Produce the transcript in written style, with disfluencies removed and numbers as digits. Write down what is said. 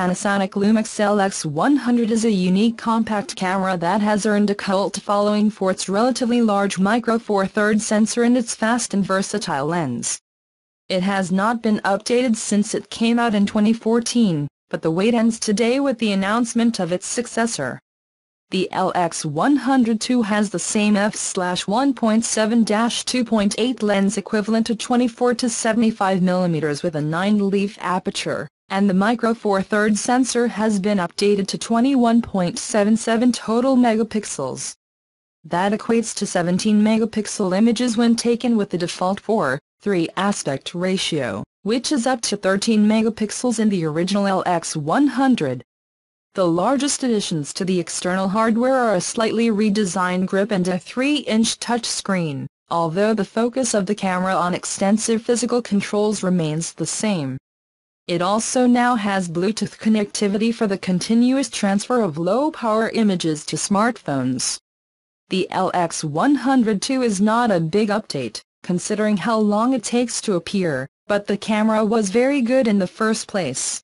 Panasonic Lumix LX100 is a unique compact camera that has earned a cult following for its relatively large micro Four Thirds sensor and its fast and versatile lens. It has not been updated since it came out in 2014, but the wait ends today with the announcement of its successor. The LX100 II has the same f/1.7-2.8 lens equivalent to 24 to 75 mm with a 9-leaf aperture, and the micro Four Thirds sensor has been updated to 21.77 total megapixels. That equates to 17 megapixel images when taken with the default 4:3 aspect ratio, which is up to 13 megapixels in the original LX100. The largest additions to the external hardware are a slightly redesigned grip and a 3-inch touchscreen, although the focus of the camera on extensive physical controls remains the same. It also now has Bluetooth connectivity for the continuous transfer of low-power images to smartphones. The LX100 II is not a big update, considering how long it takes to appear, but the camera was very good in the first place.